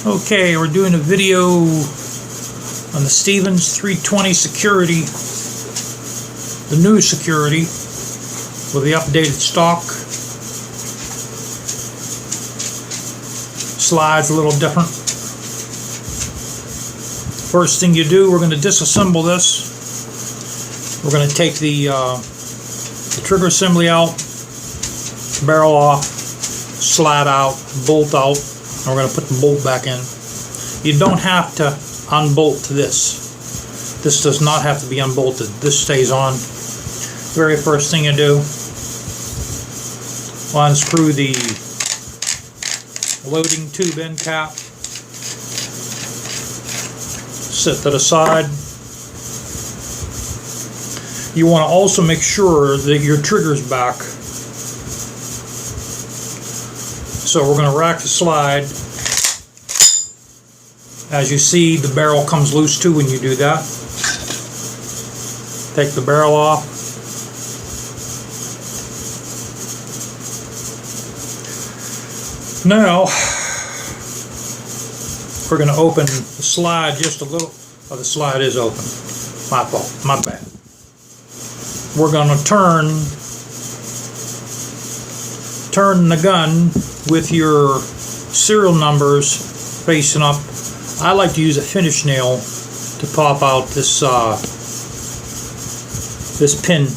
Okay, we're doing a video on the Stevens 320 security, the new security with the updated stock. Slide's a little different. First thing you do, we're going to disassemble this. We're going to take the trigger assembly out, barrel off, slide out, bolt out, and we're going to put the bolt back in. You don't have to unbolt this. This does not have to be unbolted. This stays on. Very first thing you do, we'll unscrew the loading tube end cap. Set to the side. You want to also make sure that your trigger's back. So we're going to rack the slide. As you see, the barrel comes loose too when you do that. Take the barrel off. Now, we're going to open the slide just a little. Oh, the slide is open. My fault. My bad. We're going to turn the gun with your serial numbers facing up. I like to use a finish nail to pop out this this pin.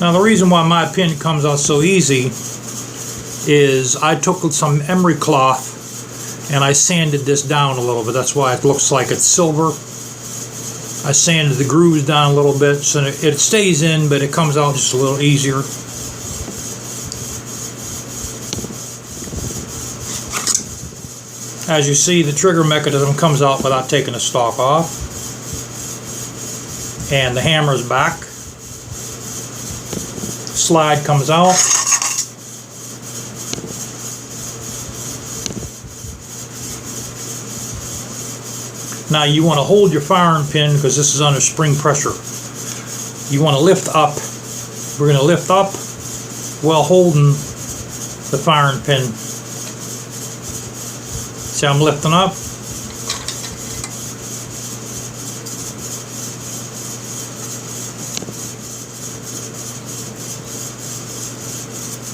Now the reason why my pin comes out so easy is I took some emery cloth and I sanded this down a little bit. That's why it looks like it's silver. I sanded the grooves down a little bit so it stays in, but it comes out just a little easier. As you see, the trigger mechanism comes out without taking the stock off. And the hammer's back. Slide comes out. Now you want to hold your firing pin because this is under spring pressure. You want to lift up. We're going to lift up while holding the firing pin. See, I'm lifting up.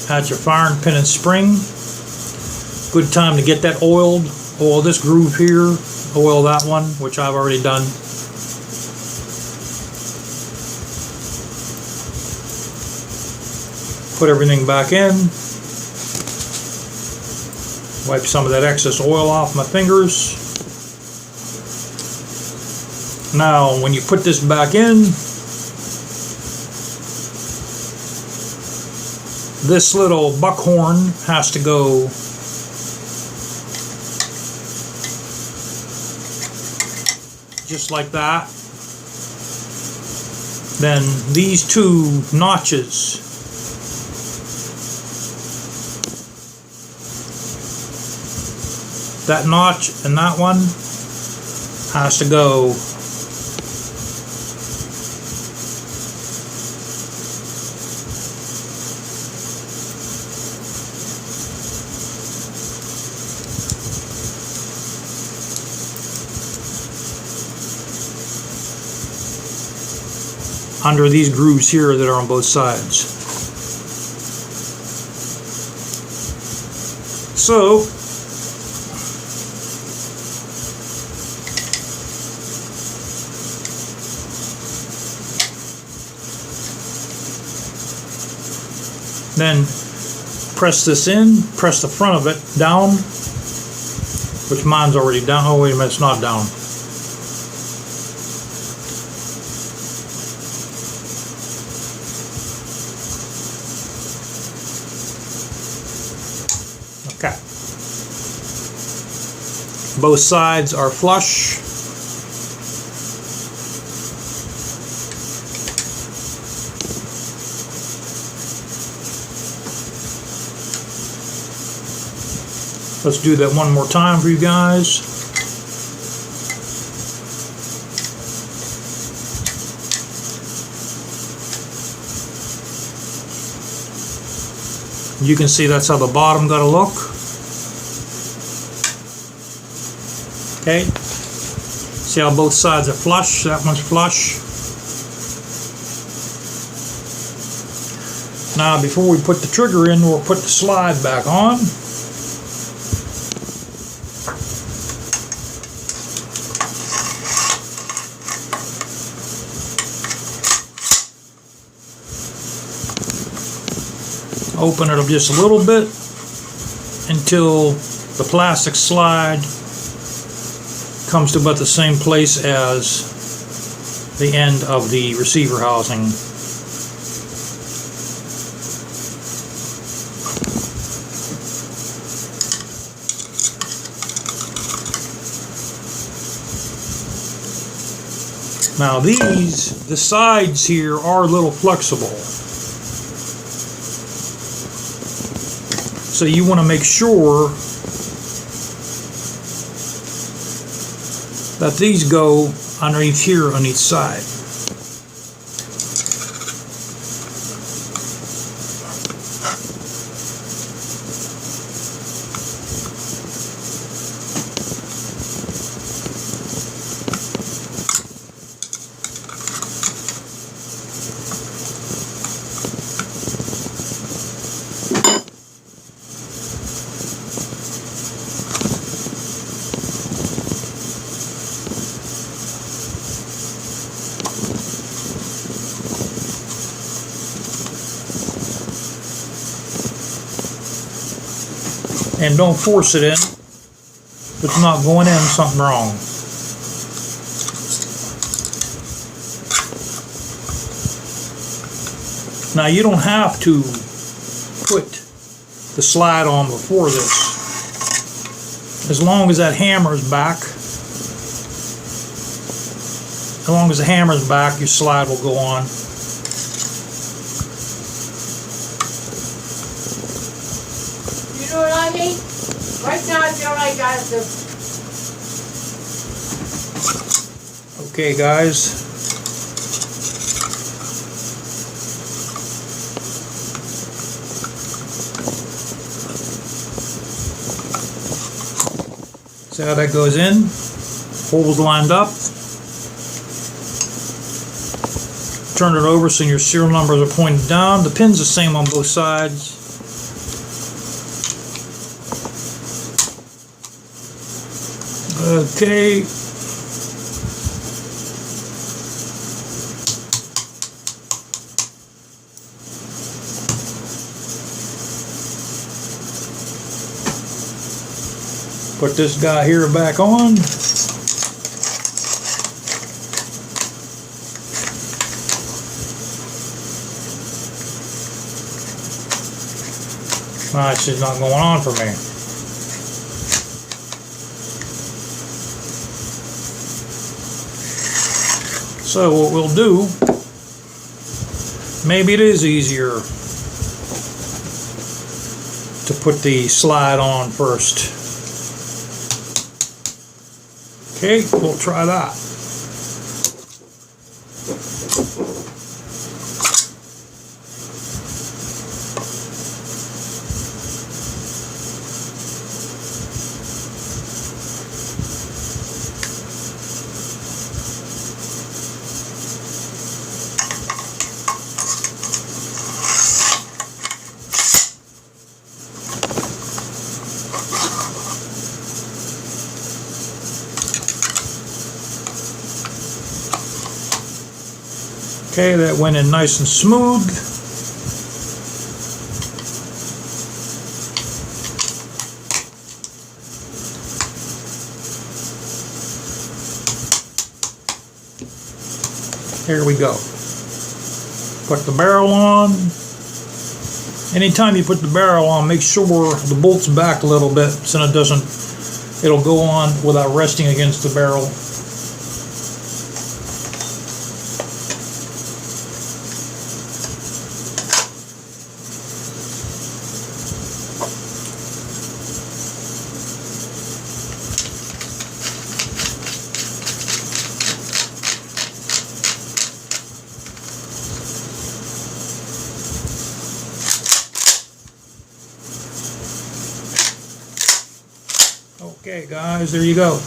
That's your firing pin and spring. Good time to get that oiled. Oil this groove here. Oil that one, which I've already done. Put everything back in. Wipe some of that excess oil off my fingers. Now, when you put this back in, this little buckhorn has to go just like that. Then these two notches that notch and that one has to go under these grooves here that are on both sides. So then press this in, press the front of it down, which mine's already down. Oh wait a minute, it's not down. Okay. Both sides are flush. Let's do that one more time for you guys. You can see that's how the bottom got to look. Okay. See how both sides are flush? That one's flush. Now, before we put the trigger in, we'll put the slide back on. Open it up just a little bit until the plastic slide comes to about the same place as the end of the receiver housing. Now the sides here are a little flexible. So you want to make sure that these go underneath here on each side. And don't force it in. If it's not going in, something wrong. Now you don't have to put the slide on before this. As long as that hammer is back, your slide will go on. You know what I mean? Right now I feel like I have to. Okay, guys. See how that goes in? Holes lined up. Turn it over so your serial numbers are pointed down. The pin's the same on both sides. Okay. Put this guy here back on. It's just not going on for me. So what we'll do, maybe it is easier to put the slide on first. Okay, we'll try that. Okay, that went in nice and smooth. Here we go. Put the barrel on. Anytime you put the barrel on, make sure the bolt's back a little bit so it'll go on without resting against the barrel. Okay, guys, there you go.